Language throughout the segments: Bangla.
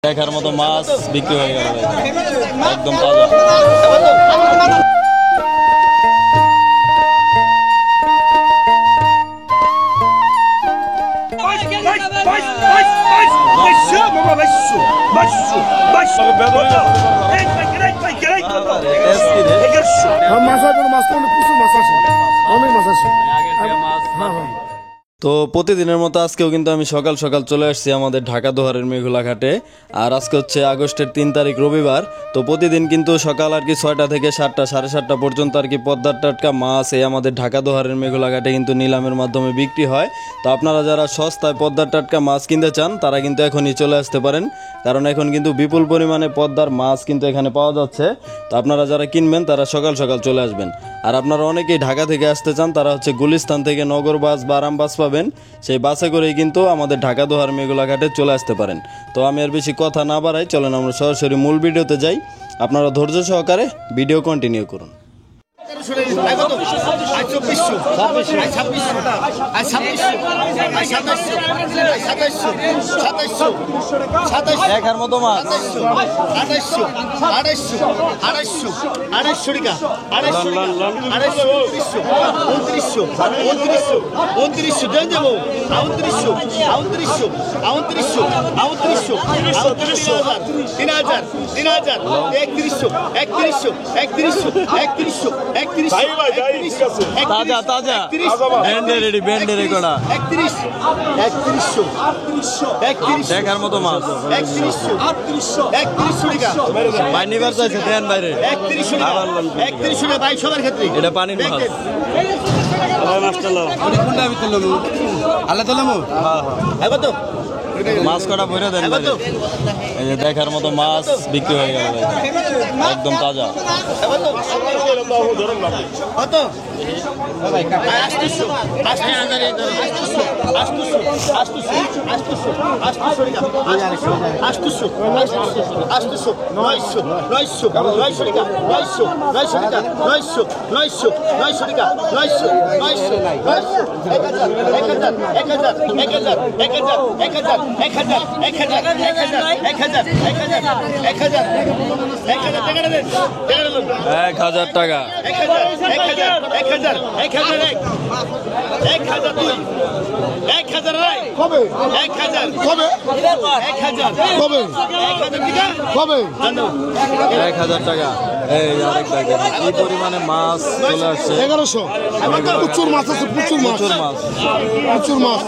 দেখার মতো মাছ বিক্রি হয়ে গেল একদম তাজা। তো প্রতিদিনের মতো আজকেও কিন্তু আমি সকাল সকাল চলে আসছি আমাদের ঢাকা দোহারের মেঘলা ঘাটে। আর আজকে হচ্ছে আগস্টের 3 তারিখ রবিবার। তো প্রতিদিন কিন্তু সকাল আর কি 6টা থেকে 7টা 7:30 পর্যন্ত আর কি পদ্মার টাটকা মাছ এই আমাদের ঢাকা দোহারের মেঘলা ঘাটে কিন্তু নিলামের মাধ্যমে বিক্রি হয়। তো আপনারা যারা সস্তায় পদ্মার টাটকা মাছ কিনতে চান তারা কিন্তু এখনই চলে আসতে পারেন, কারণ এখন কিন্তু বিপুল পরিমাণে পদ্মার মাছ কিন্তু এখানে পাওয়া যাচ্ছে। তো আপনারা যারা কিনবেন তারা সকাল সকাল চলে আসবেন। আর আপনারা অনেকেই ঢাকা থেকে আসতে চান তারা হচ্ছে গুলিস্তান থেকে নগর বাস বা আরাম বাস পাবেন, সেই বাসে করেই কিন্তু আমাদের ঢাকা দোহার মেঘলা ঘাটে চলে আসতে পারেন। তো আমি আর বেশি কথা না বাড়াই, চলেন আমরা সরাসরি মূল ভিডিওতে যাই। আপনারা ধৈর্য সহকারে ভিডিও কন্টিনিউ করুন। দেখার মতো মাছ তাজা তাজা ব্যান্ডের ব্যান্ডের কড়া দেখার মতো মাছ পানিবার চাইছে দেন বাইরে এটা পানির মাছ। মাছ কটা ভরে দেন, এই যে দেখার মতো মাছ বিক্রি হয়ে গেল একদম তাজা। টাকা 1000 টাকা। এই আরেক টাকা কি পরিমাণে মাছ চলে আসছে, 1100 প্রচুর মাছ আছে, প্রচুর মাছ প্রচুর মাছ।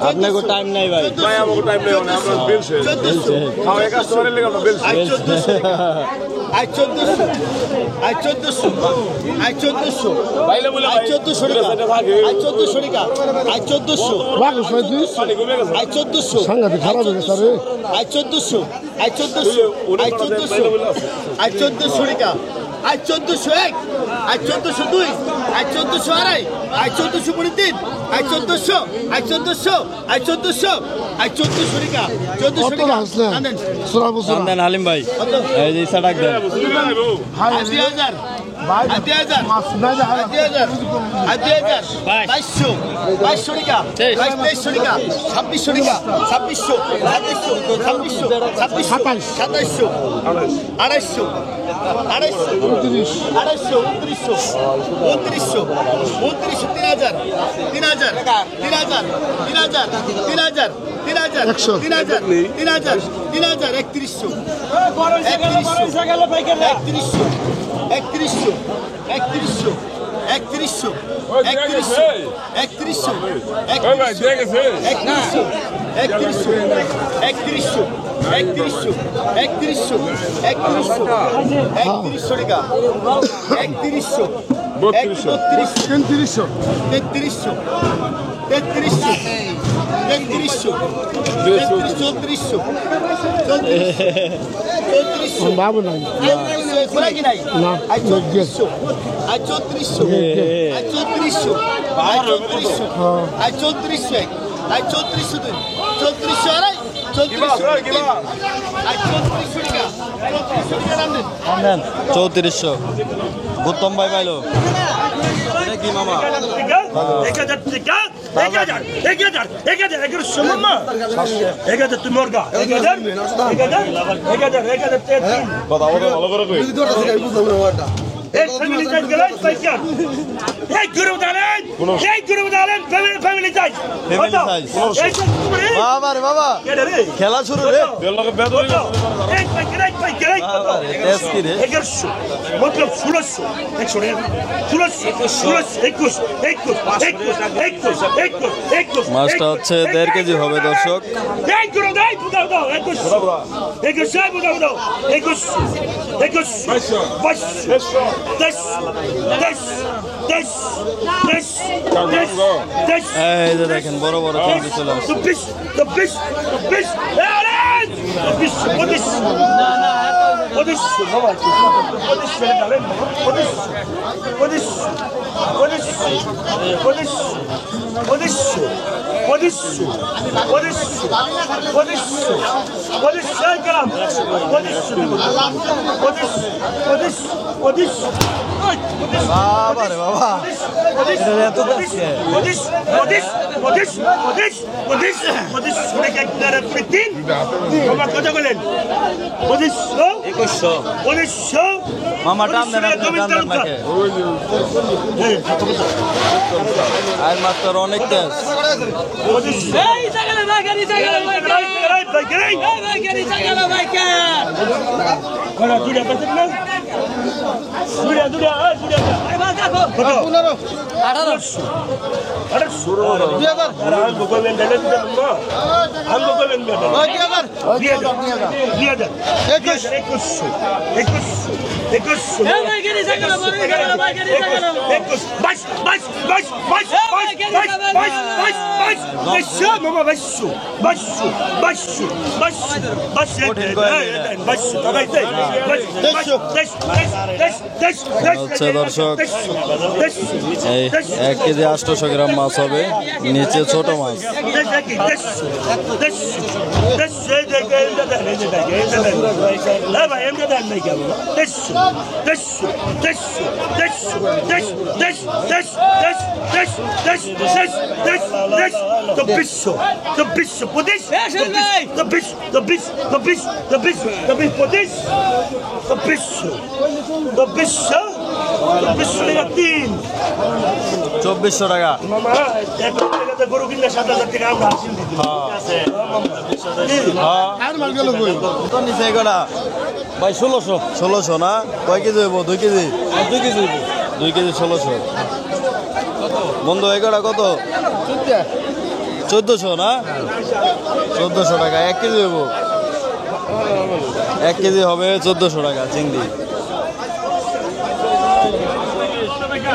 আপনার টাইম নাই ভাই, সাংঘাতিক খারাপ হয়ে গেছে। 1401, 1402, 1402, 1403, 1400, 1400 দেন হালিম ভাই, এই যে সাড়াক দেন 2000, 2200, 2200 টাকা, 2300 টাকা, 2600 টাকা, 2600, 2700, 2700, 250, 3300 3300 3400 3400 বাবু নাই খোলা কি নাই না আজ 3400 আজ 3400 আজ 3400 আজ 3400 আজ 3400 আজ 3400 দিন 3400 আড়াই 3400 আজ 3400 টাকা 3400 টাকা নাম দিন 3400 গুত্তম ভাই পাইলো এটা কি মামা 1000 টাকা 1000 1100 মামা 1000 তুমি মুরগা 1000 কথা বলে ভালো করে কই এই ফ্যামিলি চাই গেলাই পাইকার এই গুরু দালেন ফ্যামিলি চাই Family size। বাবা রে বাবা খেলা শুরু রে দেড় লাখ বেতন এই পাইকার বাবা রে টেস্ট কি রে 1100 মতলব 1600 1600 মাছটা হচ্ছে 1.5 কেজি হবে দর্শক এই গুরু দাই বুদাও দাও 21 বুদাও দাও 21 এই যে দেখেন বড় বড় চিংড়ি চলে আসছে বাবা রে বাবা এটা এত বেশি কথা বলেন 1900 মামা টান দেন আপনি টান দেন নাকি আর মাত্র অনেক তেজ হচ্ছে দর্শক এই 1 কেজি 800 গ্রাম মাছ হবে নিচে ছোট মাছ তিন 2400 টাকা মামা গরু কিনলে 7000 টাকা আমরা হাসিল দিই আর মাল গেল কই কত নিচে এগুলা ভাই 1600 না কয় কেজি হইব 2 কেজি 2 কেজি হইব 2 কেজি 1600 বন্ধু এগুলা কত 1400 না 1400 টাকা 1 কেজি হইব 1 কেজি হবে 1400 টাকা চিংড়ি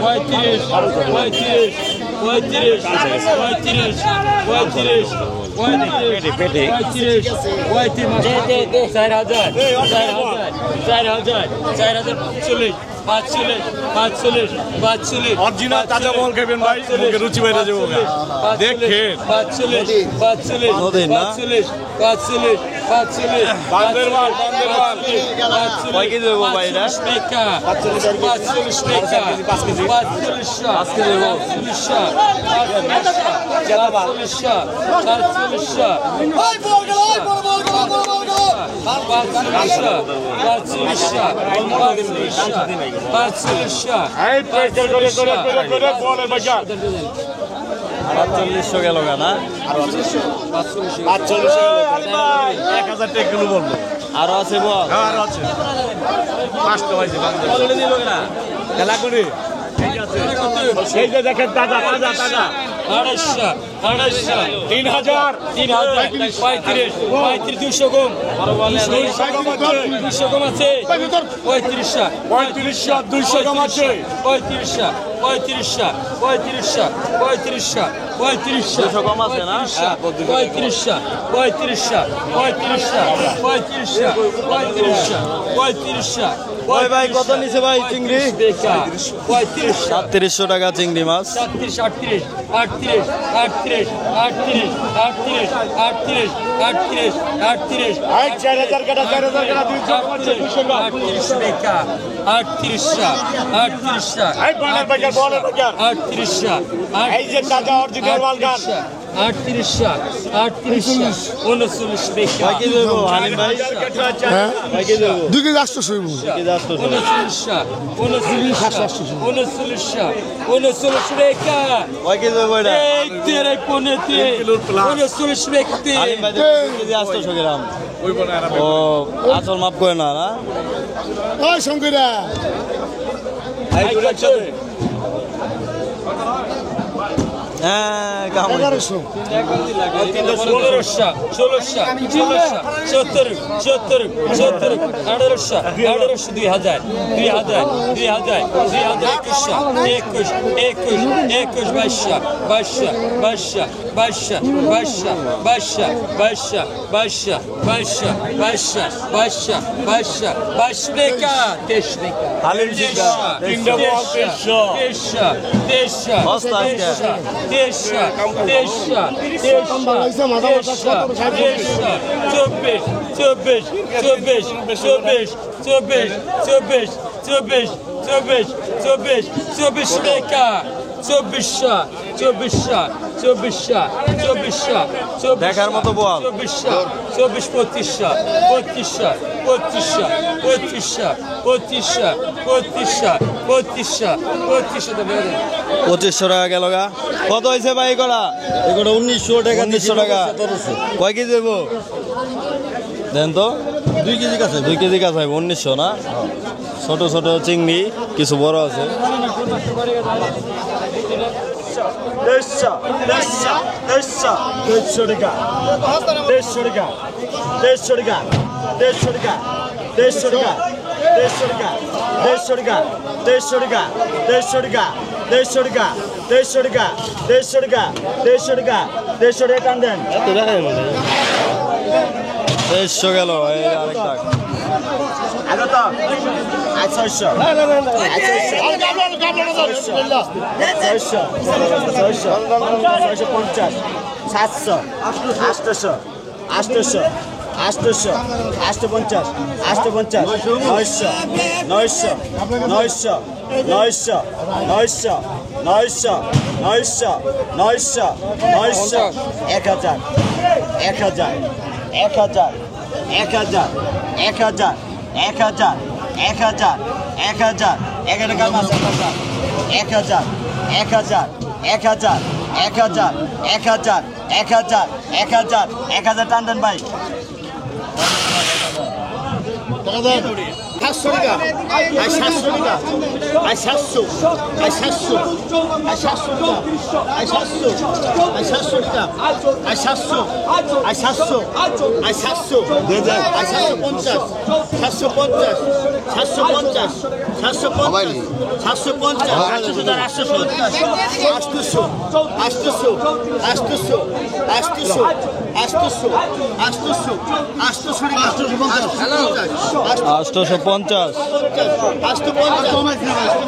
45 অরিজিনাল তাজা বল খাবেন ভাই মুখে রুচি বাইরে যাবো দেখেন নদীর না বান্দের মাল কয় কেজি হইব ভাই এটা 5 কেজি হইব বলের বাচ্চা 4500 গেল না 1000 টাকা কিলো বলবো আরো আছে বল আর আছে 5 টাকা হইছে অলরেডি দিল না খেলা করে এই যে দেখেন তাজা আড়াইশো আড়াইশো 3000 3000 35 200 কম 200 কম আছে 35 35 200 কম আছে 35 কম আছে না? ওই ভাই কত নিছে ভাই চিংড়ি? ৩৭০০ টাকা চিংড়ি মাছ। 38 38 38 38 38 38 38 38 4000 কাটা 4000 কাটা 200 কম আছে 200 কম 38 টাকা 38 এই বলের বাজার 38 এই যে টাকা অরিজিনাল মালগান 38 39 টাকা কি দেবো হালিম ভাই? হ্যাঁ ভাই কি দেবো? 2 কেজি 800 হইব কি দাস তো? 39 টাকা ভাই কি দেবো এটা? এই তেরে কোনেতে 39 ব্যক্তি হালিম ভাই দেবো 2 কেজি 800 গ্রাম। ও আসল মাপ করে না না? ওই শঙ্করা হ্যাঁ কাম 1100 1500 1600 17 17 17 1800 2000 2000 2000 21 হালিম চিন্তা হস্তা দেখার মতো বল। 2500 টাকা গেল গা। কত হয়েছে ভাই করা? এগুলো 1900 টাকা। 1900 টাকা কয় কেজি দেবো দেন তো? 2 কেজি কাছে 2 কেজি কাছে 1900 না? ছোট ছোট চিংড়ি কিছু বড় আছে। 150 গেল এই আরেক টাক। টান দেন ভাই। 700 টাকা 700 টাকা 700 700 700 টাকা 700 700 টাকা 700 700 700 750 750 750 750 টাকা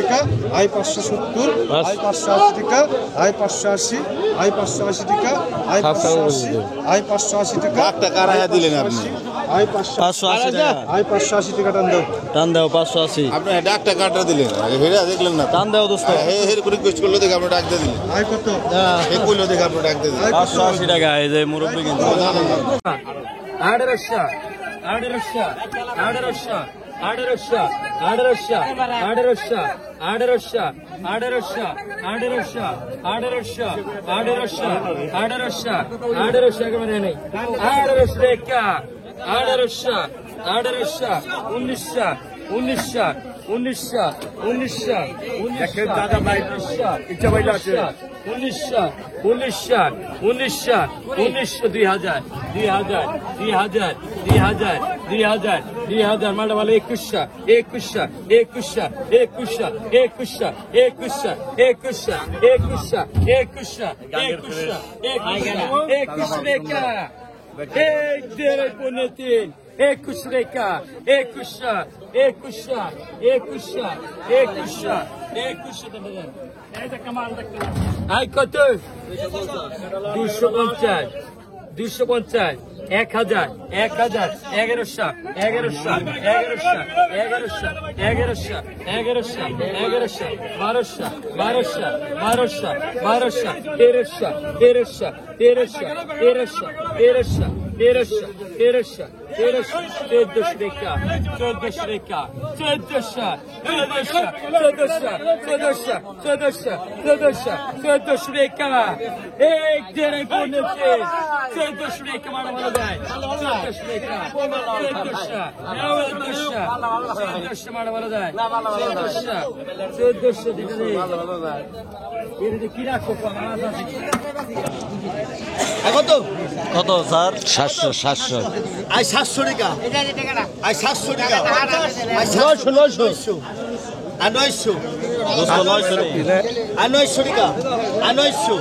টাকা, আই 570, আই 580 টাকা, আই 580, আই 580 টাকা, আই 580, আই 580 টাকা। একটা কারায়া দিলেন আপনি। আই 580 580 টাকা আই 580 টাকা টান দাও। টান দাও 580 আপনি ডাকটা কাটা দিলেন হেরা দেখলেন না টান দাও দোস্ত হের করে রিকোয়েস্ট করলো দেখে আপনি ডাক দিয়ে দিলেন আই কত? এ কইলো দেখে আপনি ডাক দিয়ে দিলেন 580 টাকা এই যে মুরব্বি কিন্তু 1800 1800 1800 1800 1800 1800 1800 1800 1800 1800 1800 1800 1800 একেবারে নেই 1800 টাকা 1800 1800 1900 1900 1900 1900 1900 দাদা ভাই ইচ্ছা ভাই আছে 1900 1900 1900 1900 2000 2000 2000 2000 2000 2000 মালটা ভালো 2100 2100 2100 2100 2100 2100 2100 2100 2100 2100 টাকা এক দেড় পৌনে তিন 21 টাকা 2100 2100 2100 2100 2100 এটা কামাল দেখতে আই কত 250 250 1000 1000 1100 1100 1100 1100 1100 1100 1100 1200 1200 1200 1200 1300 1300 1300 1300 1300 1300 1300 1400 টাকা 1400 টাকা 1400 টাকা এক দেড় পৌনে 1400 টাকা মারা মারা যায় 1400 টাকা 1400 মারা মারা যায় 1400 দিতে নেই এটা কি রাখো কত কত স্যার 700 আই 700 টাকা আই 700 টাকা আই 900 আর 900 দোস্ত 900 নেই আর 900 টাকা আর 900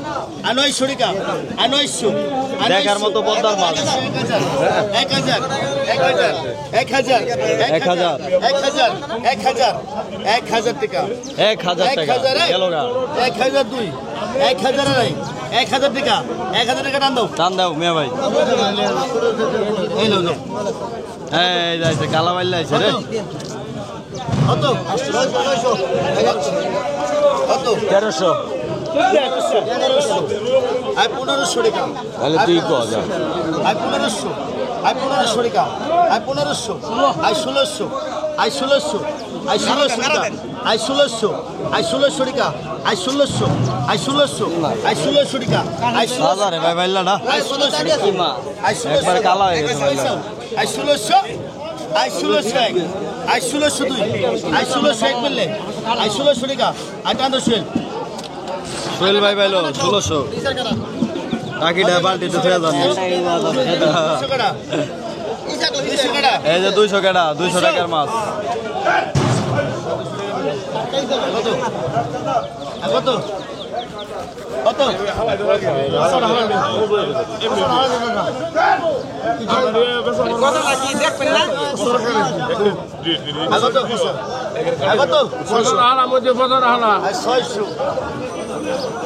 আর 900 টাকা আর 900 দেখার মতো পদ্মার মাল 1000 1000 1000 1000 1000 টাকা 1000 টাকা গেল গা 1002 1000 নাই 1000 টাকা 1000 টাকা টান দাও টান দাও মিয়া ভাই এই লো এই যাইছে কালা বাইল আইছে রে কত 900 কত 1300 আই 1500 টাকা তাহলে তুই কো যা আই 1500 আই 1500 টাকা আই 1500 আই 1600 আই 1600 আই 1600 টাকা আই 1600 আই 1600 টাকা আই 1600 আই 1600 আই 1600 টাকা আই 1600 দাদা রে ভাই বাইলা না আই 1600 টাকা কি মা আই 1600 একবার কালা হয়ে গেছে বাইলা আই 1600 আই 1600 এক আই 1600 দুই আই 1600 এক বললে আই 1600 টাকা আই টান দো শুয়েল সোহেল ভাই বাইলো 1600 টাকিটা বালতিতে ফেলে দাও 200 টাকা 200 টাকা এই যে 200 টাকা 200 টাকার মাছ কত কত কত কত 600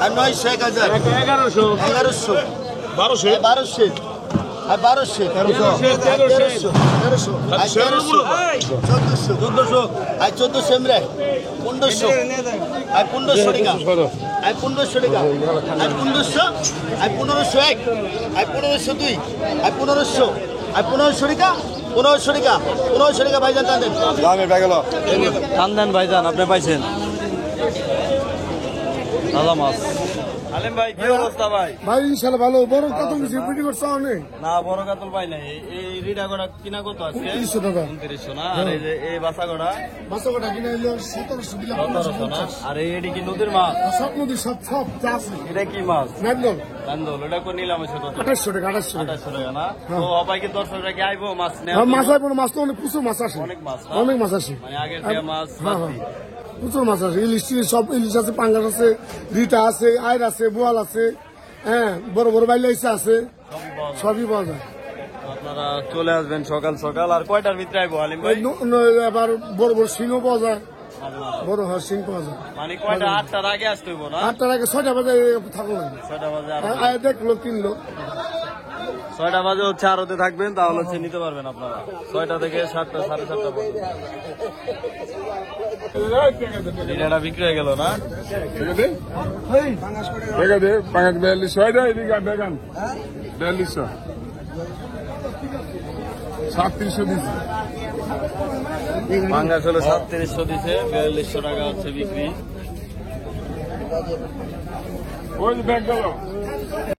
আর 900 1000 1100 1200 আর 1200 1300 1400 আর 1400 এমরে 1500 আর 1500 টাকা আর 1500 টাকা আর 1500 আর 1500 এক আর 1500 দুই আর 1500 আর 1500 টাকা 1500 টাকা 1500 টাকা ভাইজান টান দেন টান দেন ভাইজান আপনি পাইছেন দাদা মাছ আলেম ভাই কি অবস্থা ভাই ভাই ইনশাআল্লাহ ভালো বড় কত কিছু বিক্রি করছ অনেক না বড় কাতল পাই নাই এই রিডা গোড়া কিনা কত আজকে 2900 টাকা 2900 না আর এই যে এই বাসা গোড়া বাসা কিনে হলো 1700 দিলাম 1700 না আর এডি কি নদীর মাছ সব নদী সব সব যা আছে এটা কি মাছ নান্দল কান্দল ওটা কোন নিলাম আছে কত 2800 টাকা 2800 টাকা 2800 টাকা না তো অপায় কি দর্শকরা কি আইবো মাছ নেওয়া আর মাছ আইবো মাছ তো অনেক প্রচুর মাছ আসে অনেক মাছ না? অনেক মাছ আসে মানে আগের থেকে মাছ হ্যাঁ বাড়তি। প্রচুর মাছ আছে ইলিশ টিলিশ সব ইলিশ আছে পাঙ্গাস আছে রিটা আছে আইর আছে বোয়াল আছে হ্যাঁ বড় বড় বাইলাইসা আছে সবই পাওয়া যায় আপনারা চলে আসবেন সকাল সকাল আর কয়টার ভিতরে আইবো আলিম ভাই আবার বড় বড় শিংও পাওয়া যায় বড় হাঁস সিং পাওয়া যায়। মানে কয়টা 8টার আগে আসতে হইব না? 8টার আগে 6টা বাজে থাকো না, 6টা বাজে আয় দেখলো কিনলো। 6টা বাজে হচ্ছে আরতে থাকবেন, তাহলে হচ্ছে নিতে পারবেন আপনারা 6টা থেকে 7টা 7:30 পর্যন্ত। এটা বিক্রি হয়ে গেল না? দেখা দে 4200 হয় এদিকে বেগান 4200 3700 দিছি পাঙ্গাস হলো 3700 দিছে, 4200 টাকা হচ্ছে বিক্রি। ওই ব্যাগ গেল